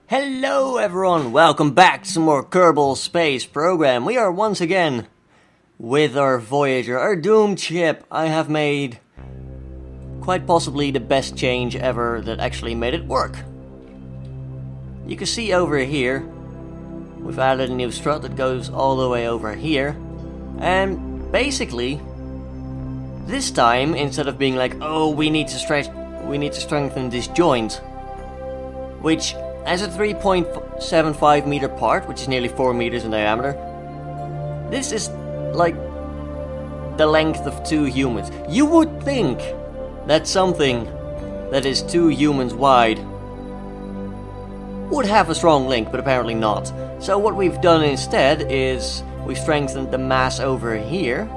Hello everyone, welcome back to some more Kerbal Space Program. We are once again with our Voyager, our doomed ship. I have made quite possibly the best change ever that actually made it work. You can see over here, we've added a new strut that goes all the way over here. And basically, this time, instead of being like, oh, we need to strengthen this joint, which has a 3.75 meter part, which is nearly 4 meters in diameter. This is like the length of 2 humans. You would think that something that is 2 humans wide would have a strong link, but apparently not. So what we've done instead is we've strengthened the mass over here,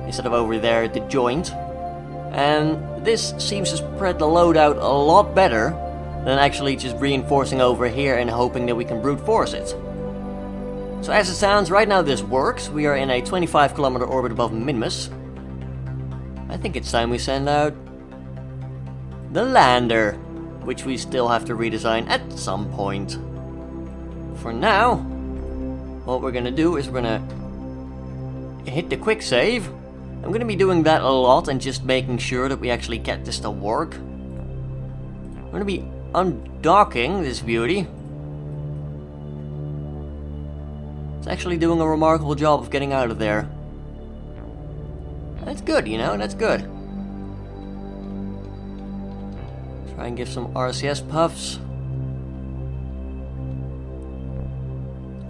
instead of over there at the joint. And this seems to spread the load out a lot better than actually just reinforcing over here and hoping that we can brute force it. So as it sounds, right now this works. We are in a 25 kilometer orbit above Minmus. I think it's time we send out the lander, which we still have to redesign at some point. For now, what we're gonna do is we're gonna hit the quick save. I'm gonna be doing that a lot and just making sure that we actually get this to work. I'm gonna be undocking this beauty. It's actually doing a remarkable job of getting out of there. That's good, you know, that's good. Try and give some RCS puffs.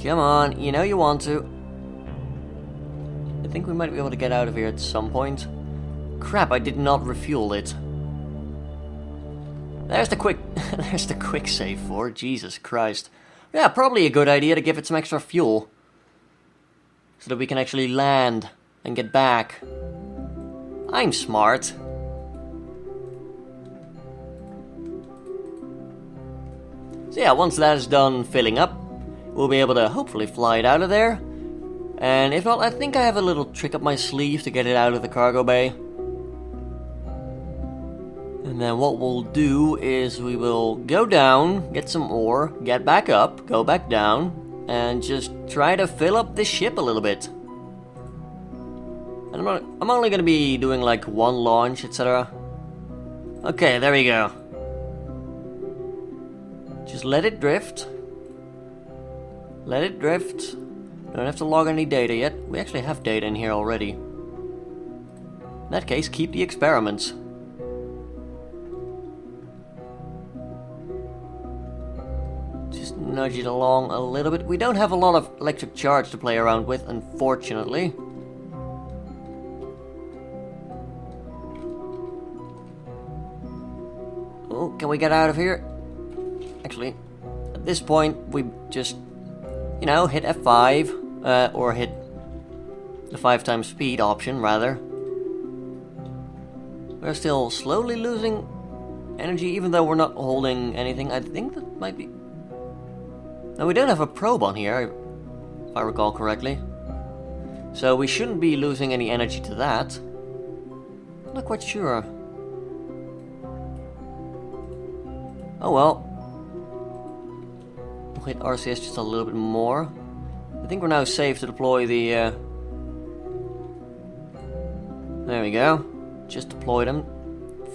Come on, you know you want to. I think we might be able to get out of here at some point. Crap, I did not refuel it. There's the quick save for, Jesus Christ. Yeah, probably a good idea to give it some extra fuel. So that we can actually land and get back. I'm smart. So yeah, once that is done filling up, we'll be able to hopefully fly it out of there. And if not, I think I have a little trick up my sleeve to get it out of the cargo bay. And then what we'll do is we will go down, get some ore, get back up, go back down, and just try to fill up this ship a little bit. And I'm only going to be doing like 1 launch, etc. Okay, there we go. Just let it drift. Let it drift. Don't have to log any data yet. We actually have data in here already. In that case, keep the experiments. Nudge it along a little bit. We don't have a lot of electric charge to play around with, unfortunately. Oh, can we get out of here? Actually, at this point, we just, you know, hit F5, or hit the 5 times speed option, rather. We're still slowly losing energy, even though we're not holding anything. I think that might be... Now, we don't have a probe on here, if I recall correctly. So we shouldn't be losing any energy to that. I'm not quite sure. Oh well. We'll hit RCS just a little bit more. I think we're now safe to deploy the... There we go. Just deployed them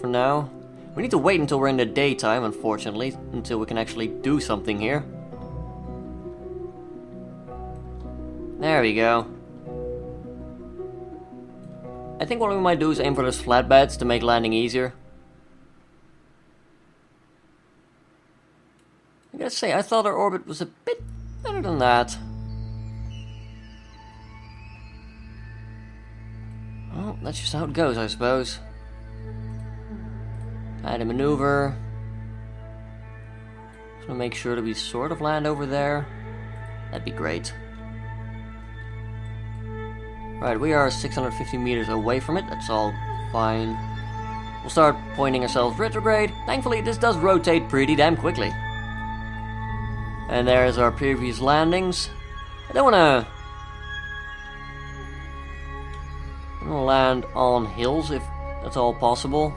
for now. We need to wait until we're in the daytime, unfortunately, until we can actually do something here. There we go. I think what we might do is aim for those flatbeds to make landing easier. I gotta say, I thought our orbit was a bit better than that. Well, that's just how it goes, I suppose. Add a maneuver. Just wanna make sure that we sort of land over there. That'd be great. Right, we are 650 meters away from it, that's all fine. We'll start pointing ourselves retrograde. Thankfully, this does rotate pretty damn quickly. And there's our previous landings. I don't wanna land on hills if that's all possible.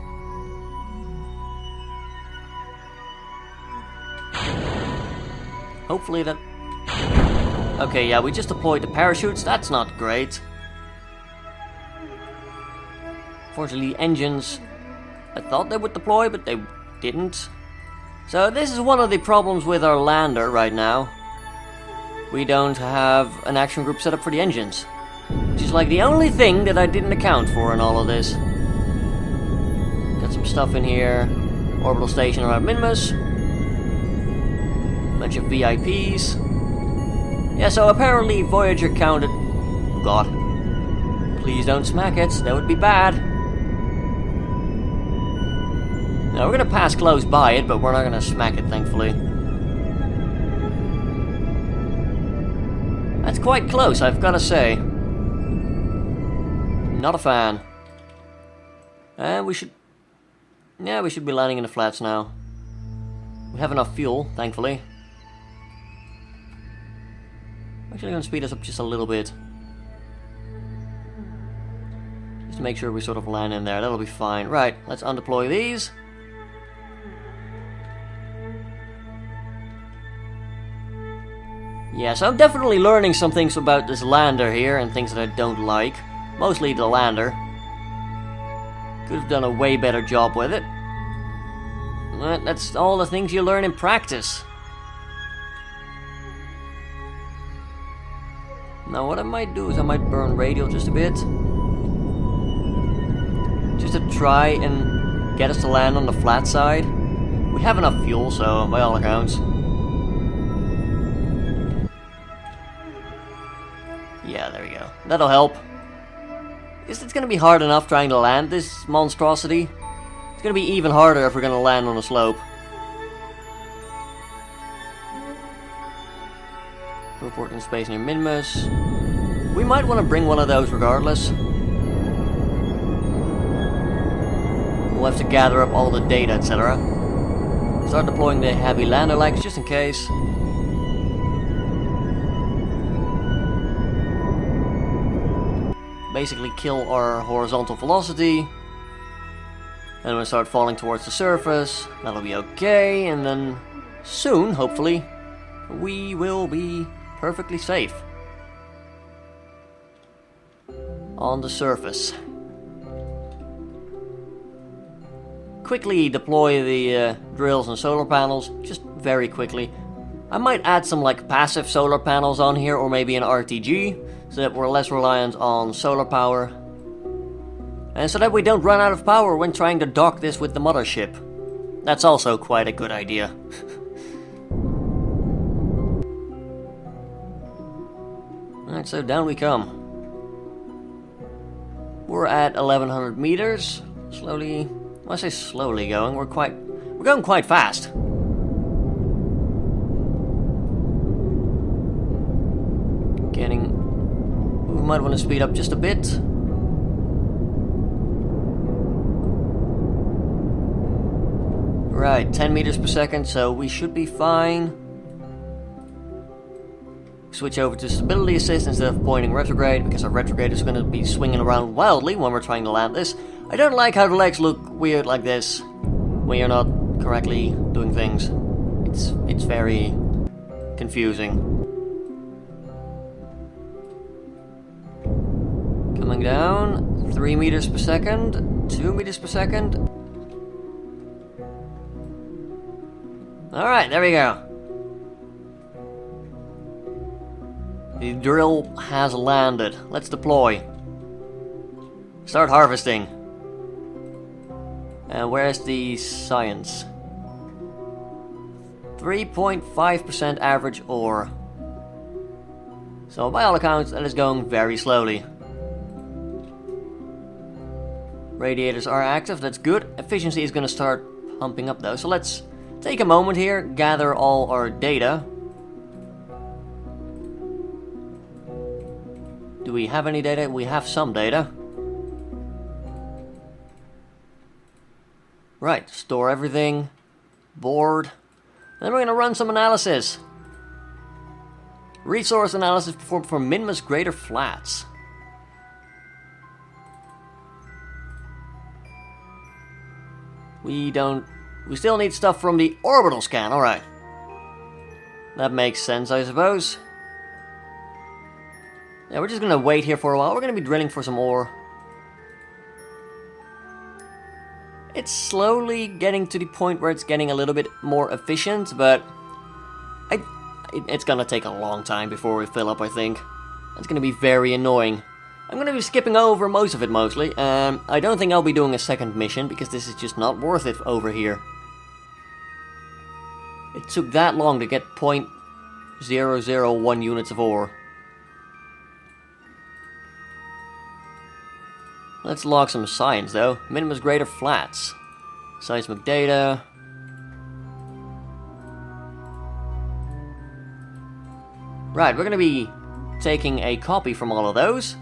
Hopefully that... Okay, yeah, we just deployed the parachutes. That's not great. Fortunately, engines... I thought they would deploy, but they didn't. So this is one of the problems with our lander right now. We don't have an action group set up for the engines. Which is like the only thing that I didn't account for in all of this. Got some stuff in here. Orbital station around Minmus. Bunch of VIPs. Yeah, so apparently Voyager counted... Oh god. Please don't smack it, that would be bad. Now we're gonna pass close by it, but we're not gonna smack it, thankfully. That's quite close, I've gotta say. Not a fan. And we should... Yeah, we should be landing in the flats now. We have enough fuel, thankfully. Actually gonna speed us up just a little bit. Just to make sure we sort of land in there, that'll be fine. Right, let's undeploy these. Yeah, so I'm definitely learning some things about this lander here and things that I don't like. Mostly the lander. Could have done a way better job with it. That's all the things you learn in practice. Now what I might do is I might burn radial just a bit. Just to try and get us to land on the flat side. We have enough fuel, so by all accounts. Yeah, there we go. That'll help. It's going to be hard enough trying to land this monstrosity. It's going to be even harder if we're going to land on a slope. Report in space near Minmus. We might want to bring one of those regardless. We'll have to gather up all the data, etc. Start deploying the heavy lander legs just in case. Basically kill our horizontal velocity. And we'll start falling towards the surface. That'll be okay. And then soon, hopefully, we will be perfectly safe on the surface. Quickly deploy the drills and solar panels, just very quickly. I might add some like passive solar panels on here, or maybe an RTG, so that we're less reliant on solar power. And so that we don't run out of power when trying to dock this with the mothership. That's also quite a good idea. Alright, so down we come. We're at 1100 meters. Slowly, when I say slowly going, we're going quite fast. We might want to speed up just a bit. Right, 10 meters per second, so we should be fine. Switch over to stability assist instead of pointing retrograde, because our retrograde is going to be swinging around wildly when we're trying to land this. I don't like how the legs look weird like this when you're not correctly doing things. It's very confusing. Coming down, 3 meters per second, 2 meters per second. Alright, there we go. The drill has landed. Let's deploy. Start harvesting. And where's the science? 3.5% average ore. So by all accounts, that is going very slowly. Radiators are active, that's good. Efficiency is going to start pumping up though. So let's take a moment here, gather all our data. Do we have any data? We have some data. Right, store everything. Board. Then we're going to run some analysis. Resource analysis performed for Minmus Greater Flats. We still need stuff from the orbital scan, alright. That makes sense, I suppose. Yeah, we're just gonna wait here for a while. We're gonna be drilling for some ore. It's slowly getting to the point where it's getting a little bit more efficient, but it's gonna take a long time before we fill up, I think. It's gonna be very annoying. I'm gonna be skipping over most of it, mostly. I don't think I'll be doing a second mission, because this is just not worth it over here. It took that long to get 0.001 units of ore. Let's log some science, though. Minimum greater flats. Seismic data. Right, we're gonna be taking a copy from all of those.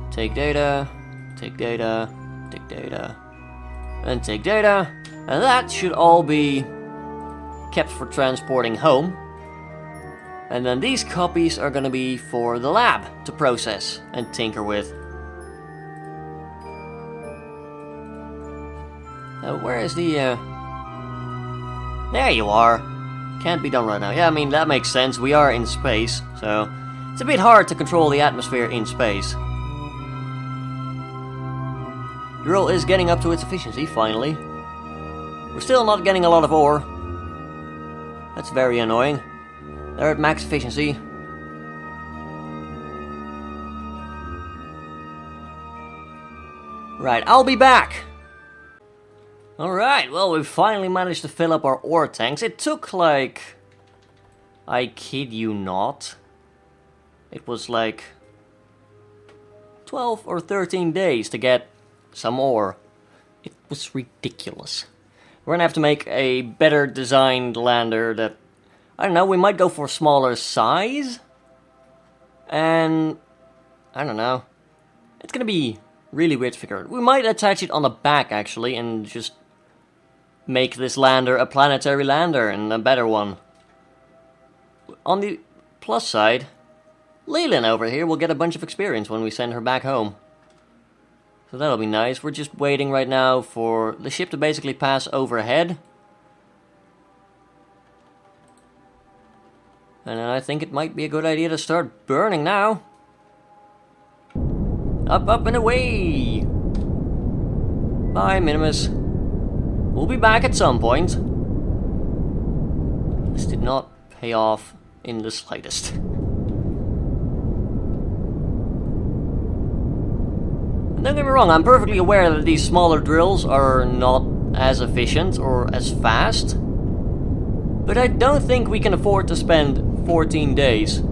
Take data, take data, take data, and take data. And that should all be kept for transporting home. And then these copies are gonna be for the lab to process and tinker with. Now, where is the, There you are. Can't be done right now. Yeah, I mean, that makes sense. We are in space, so it's a bit hard to control the atmosphere in space. Drill is getting up to its efficiency, finally. We're still not getting a lot of ore. That's very annoying. They're at max efficiency. Right, I'll be back! Alright, well, we finally managed to fill up our ore tanks. It took like... I kid you not. It was like 12 or 13 days to get some ore. It was ridiculous. We're gonna have to make a better designed lander that... I don't know, we might go for a smaller size? And... I don't know. It's gonna be really weird to figure out. We might attach it on the back, actually, and just make this lander a planetary lander, and a better one. On the plus side, Leland over here will get a bunch of experience when we send her back home. So that'll be nice. We're just waiting right now for the ship to basically pass overhead. And then I think it might be a good idea to start burning now. Up, up, and away! Bye, Minimus. We'll be back at some point. This did not pay off in the slightest. And don't get me wrong, I'm perfectly aware that these smaller drills are not as efficient or as fast. But I don't think we can afford to spend 14 days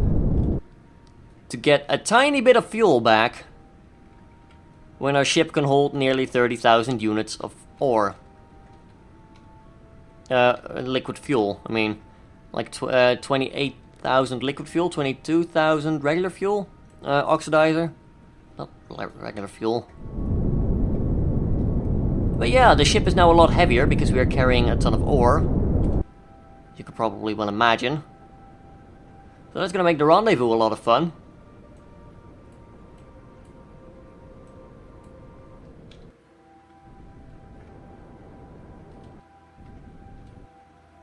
to get a tiny bit of fuel back when our ship can hold nearly 30,000 units of ore. Liquid fuel, I mean, like 28,000 liquid fuel, 22,000 regular fuel, oxidizer, not regular fuel. But yeah, the ship is now a lot heavier because we are carrying a ton of ore. You could probably well imagine. So that's gonna make the rendezvous a lot of fun.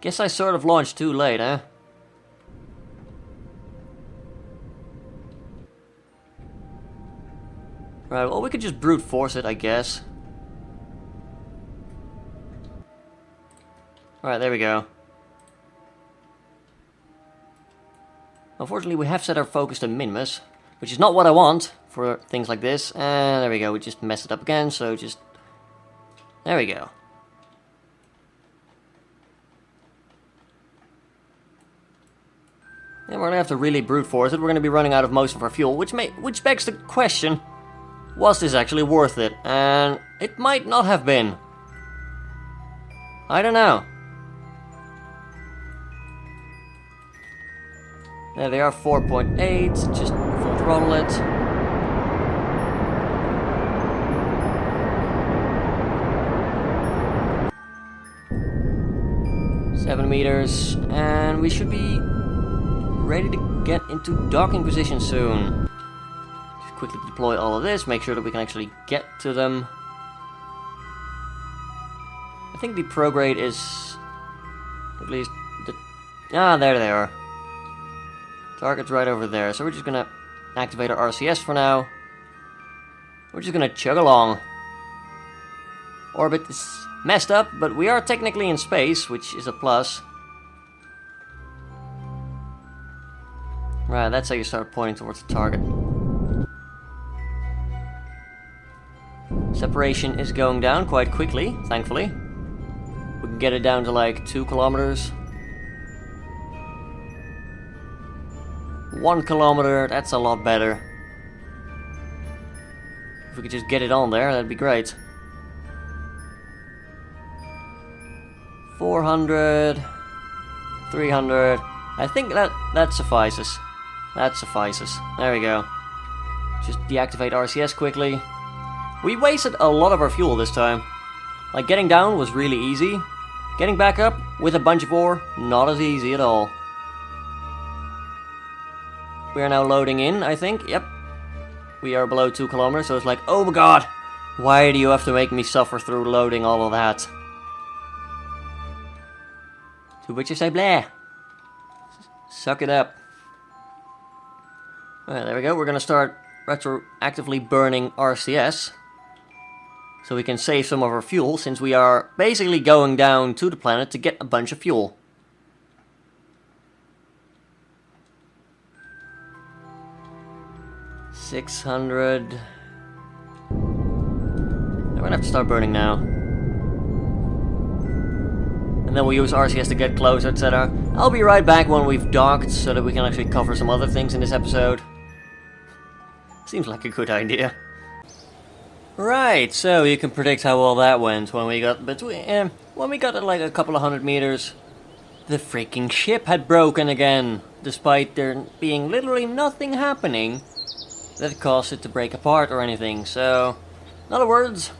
Guess I sort of launched too late, eh? Right, well, we could just brute force it, I guess. Alright, there we go. Unfortunately, we have set our focus to Minimus, which is not what I want for things like this. And there we go, we just messed it up again, so just... There we go. And we're gonna have to really brute force it. We're gonna be running out of most of our fuel, which begs the question, was this actually worth it? And it might not have been. I don't know. There they are, 4.8, just full throttle it. Seven meters, and we should be ready to get into docking position soon. Just quickly deploy all of this, make sure that we can actually get to them. I think the prograde is at least the Ah, there they are. Target's right over there, so we're just gonna activate our RCS for now. We're just gonna chug along. Orbit is messed up, but we are technically in space, which is a plus. Right, that's how you start pointing towards the target. Separation is going down quite quickly, thankfully. We can get it down to like 2 kilometers. 1 kilometer, that's a lot better. If we could just get it on there, that'd be great. 400, 300. I think that suffices. That suffices. There we go. Just deactivate RCS quickly. We wasted a lot of our fuel this time. Like, getting down was really easy. Getting back up with a bunch of ore, not as easy at all. We are now loading in, I think. Yep. We are below 2 kilometers, so it's like, oh my god! Why do you have to make me suffer through loading all of that? To which I say, bleh. Suck it up. Alright, there we go. We're gonna start retroactively burning RCS. So we can save some of our fuel, since we are basically going down to the planet to get a bunch of fuel. $600. We're gonna have to start burning now. And then we'll use RCS to get closer, etc. I'll be right back when we've docked, so that we can actually cover some other things in this episode. Seems like a good idea. Right, so you can predict how well that went when we got at like a couple of 100 meters. The freaking ship had broken again, despite there being literally nothing happening that caused it to break apart or anything. So, in other words,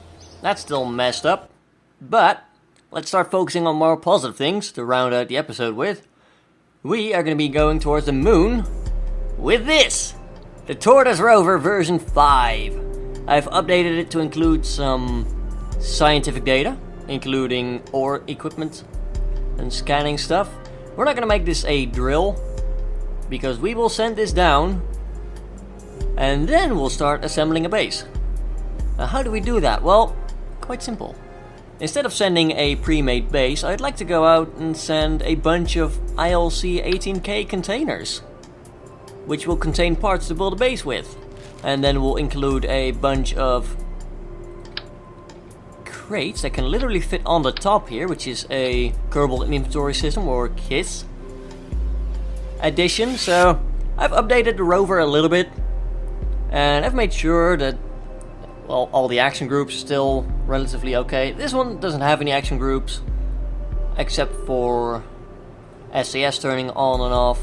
that's still messed up. But let's start focusing on more positive things to round out the episode with. We are going to be going towards the moon with this! The Tortoise Rover version 5. I've updated it to include some scientific data, including ore equipment and scanning stuff. We're not going to make this a drill, because we will send this down, and then we'll start assembling a base. Now, how do we do that? Well, quite simple. Instead of sending a pre-made base, I'd like to go out and send a bunch of ILC 18K containers, which will contain parts to build a base with. And then we'll include a bunch of crates that can literally fit on the top here, which is a Kerbal inventory system, or KISS addition. So I've updated the rover a little bit, and I've made sure that, well, all the action groups are still relatively okay. This one doesn't have any action groups, except for SAS turning on and off.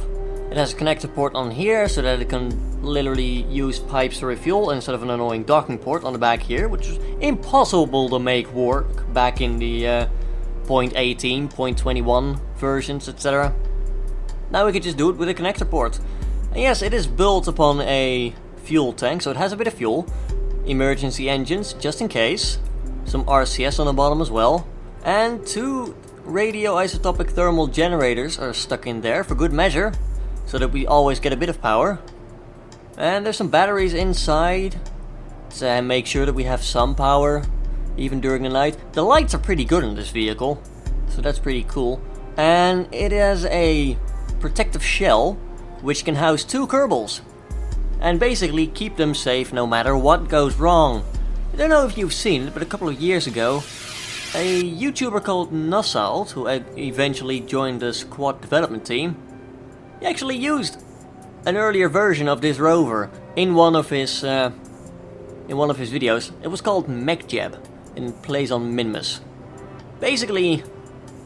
It has a connector port on here, so that it can literally use pipes to refuel instead of an annoying docking port on the back here, which was impossible to make work back in the 0.18, 0.21 versions, etc. Now we can just do it with a connector port. And yes, it is built upon a fuel tank, so it has a bit of fuel. Emergency engines, just in case. Some RCS on the bottom as well. And 2 radioisotopic thermal generators are stuck in there for good measure, so that we always get a bit of power. And there's some batteries inside to make sure that we have some power even during the night. The lights are pretty good in this vehicle, so that's pretty cool. And it has a protective shell which can house 2 kerbals and basically keep them safe no matter what goes wrong. I don't know if you've seen it, but a couple of years ago a YouTuber called Nussalt, who eventually joined the squad development team, he actually used an earlier version of this rover in one of his videos. It was called Mechjeb, and it plays on Minmus. Basically,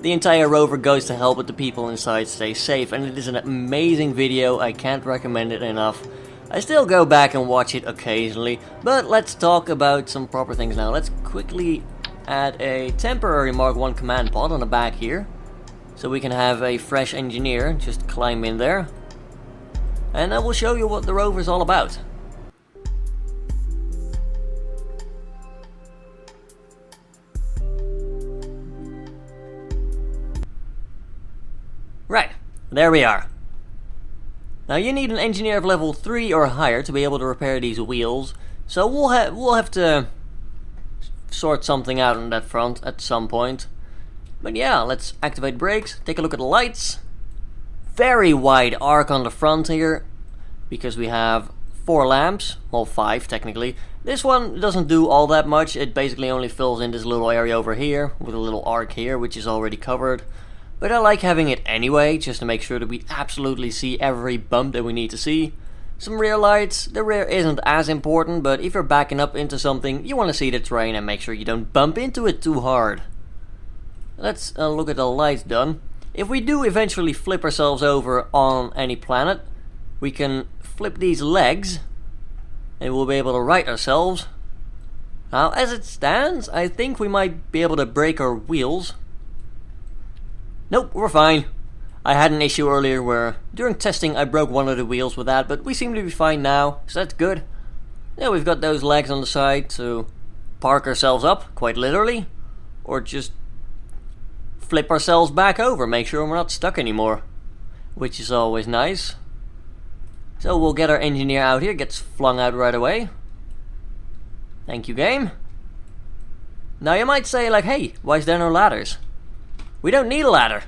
the entire rover goes to help the people inside stay safe, and it is an amazing video. I can't recommend it enough. I still go back and watch it occasionally, but let's talk about some proper things now. Let's quickly add a temporary Mark 1 command pod on the back here, so we can have a fresh engineer just climb in there. And I will show you what the rover is all about. Right, There we are. Now you need an engineer of level 3 or higher to be able to repair these wheels, so we'll have to sort something out on that front at some point. But yeah, let's activate brakes, take a look at the lights. Very wide arc on the front here, because we have 4 lamps, well 5 technically. This one doesn't do all that much, it basically only fills in this little area over here, with a little arc here, which is already covered. But I like having it anyway, just to make sure that we absolutely see every bump that we need to see. Some rear lights, the rear isn't as important, but if you're backing up into something, you want to see the terrain and make sure you don't bump into it too hard. Let's look at the lights done. If we do eventually flip ourselves over on any planet, we can flip these legs and we'll be able to right ourselves. Now as it stands, I think we might be able to break our wheels. Nope, we're fine. I had an issue earlier where during testing I broke one of the wheels with that, but we seem to be fine now, so that's good. Yeah, we've got those legs on the side to park ourselves up, quite literally, or just flip ourselves back over, make sure we're not stuck anymore, which is always nice. So we'll get our engineer out here, gets flung out right away. Thank you, game. Now you might say like, hey, why is there no ladders? We don't need a ladder.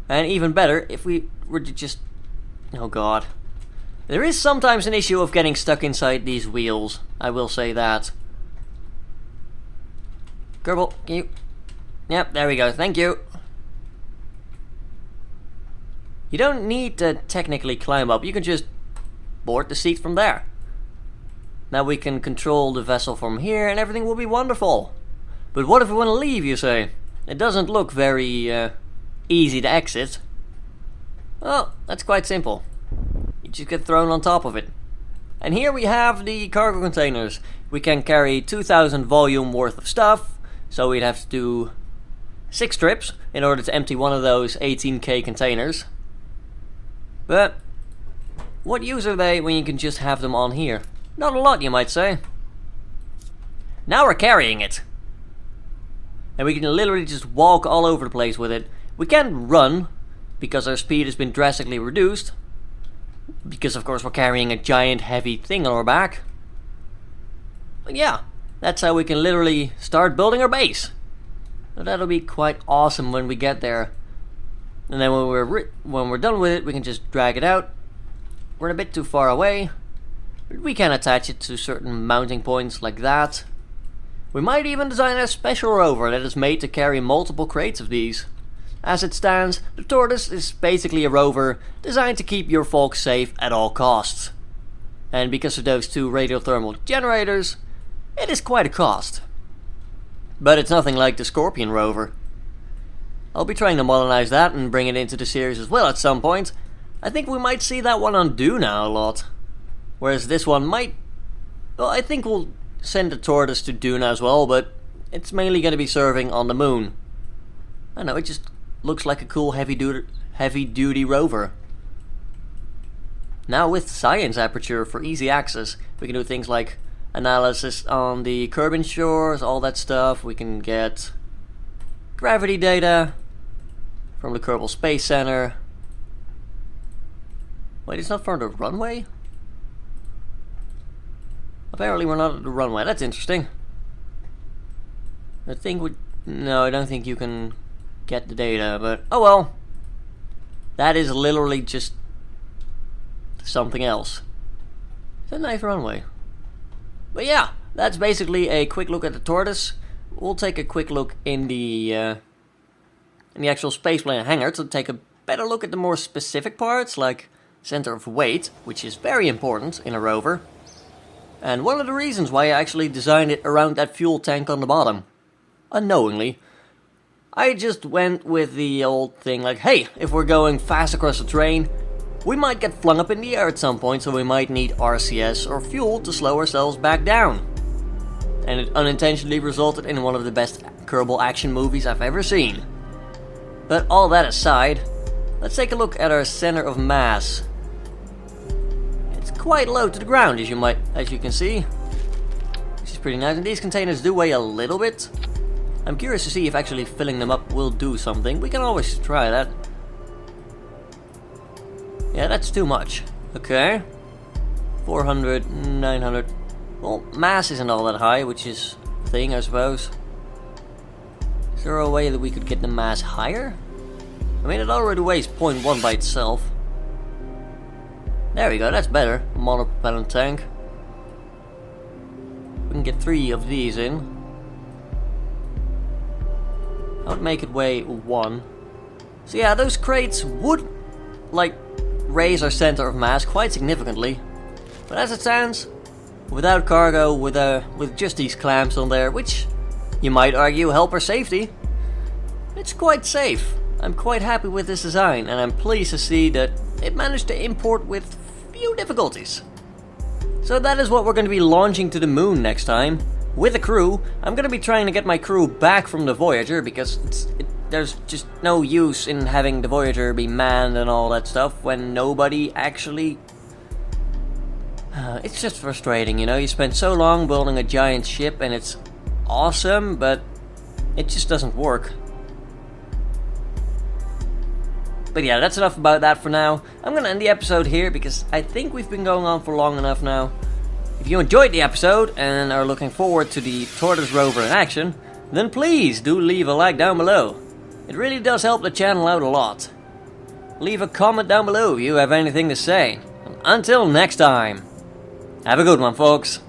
And even better, if we were to just... Oh god. There is sometimes an issue of getting stuck inside these wheels, I will say that. Kerbal, can you... Yep, there we go, thank you. You don't need to technically climb up, you can just board the seat from there. Now we can control the vessel from here and everything will be wonderful. But what if we want to leave, you say? It doesn't look very easy to exit. Well, that's quite simple. You just get thrown on top of it. And here we have the cargo containers. We can carry 2,000 volume worth of stuff, so we'd have to do 6 trips in order to empty one of those 18k containers. But what use are they when you can just have them on here? Not a lot, you might say. Now we're carrying it. And we can literally just walk all over the place with it. We can't run, because our speed has been drastically reduced. Because of course we're carrying a giant heavy thing on our back. But yeah, that's how we can literally start building our base. So that'll be quite awesome when we get there. And then when we're done with it, we can just drag it out. We're a bit too far away. But we can attach it to certain mounting points like that. We might even design a special rover that is made to carry multiple crates of these. As it stands, the Tortoise is basically a rover designed to keep your folks safe at all costs. And because of those 2 radiothermal generators, it is quite a cost. But it's nothing like the Scorpion rover. I'll be trying to modernize that and bring it into the series as well at some point. I think we might see that one on Duna a lot. Whereas this one might... Well, I think we'll send the Tortoise to Duna as well, but it's mainly going to be serving on the moon. I don't know, it just looks like a cool heavy duty rover. Now with science aperture for easy access, we can do things like analysis on the Kerbal shores, all that stuff. We can get gravity data from the Kerbal Space Center. Wait, it's not from the runway? Apparently we're not at the runway, that's interesting. No, I don't think you can get the data, but oh well. That is literally just something else. It's a nice runway. But yeah, that's basically a quick look at the Tortoise. We'll take a quick look in the actual spaceplane hangar to take a better look at the more specific parts, like center of weight, which is very important in a rover. And one of the reasons why I actually designed it around that fuel tank on the bottom. Unknowingly. I just went with the old thing like, hey, if we're going fast across the terrain, we might get flung up in the air at some point, so we might need RCS or fuel to slow ourselves back down. And it unintentionally resulted in one of the best Kerbal action movies I've ever seen. But all that aside, let's take a look at our center of mass. Quite low to the ground, as you can see, which is pretty nice. And these containers do weigh a little bit. I'm curious to see if actually filling them up will do something. We can always try that. Yeah, that's too much. Okay. 400, 900. Well, mass isn't all that high, which is a thing, I suppose. Is there a way that we could get the mass higher? I mean, it already weighs 0.1 by itself. There we go, that's better. Monopropellant tank. We can get 3 of these in. I would make it weigh 1. So yeah, those crates would, like, raise our center of mass quite significantly. But as it stands, without cargo, with just these clamps on there, which you might argue help our safety, it's quite safe. I'm quite happy with this design, and I'm pleased to see that it managed to import with few difficulties. So that is what we're going to be launching to the moon next time. With a crew. I'm going to be trying to get my crew back from the Voyager, because there's just no use in having the Voyager be manned and all that stuff when nobody actually... it's just frustrating, you know? You spend so long building a giant ship and it's awesome, but it just doesn't work. But yeah, that's enough about that for now. I'm going to end the episode here because I think we've been going on for long enough now. If you enjoyed the episode and are looking forward to the Tortoise Rover in action, then please do leave a like down below. It really does help the channel out a lot. Leave a comment down below if you have anything to say. And until next time, have a good one, folks.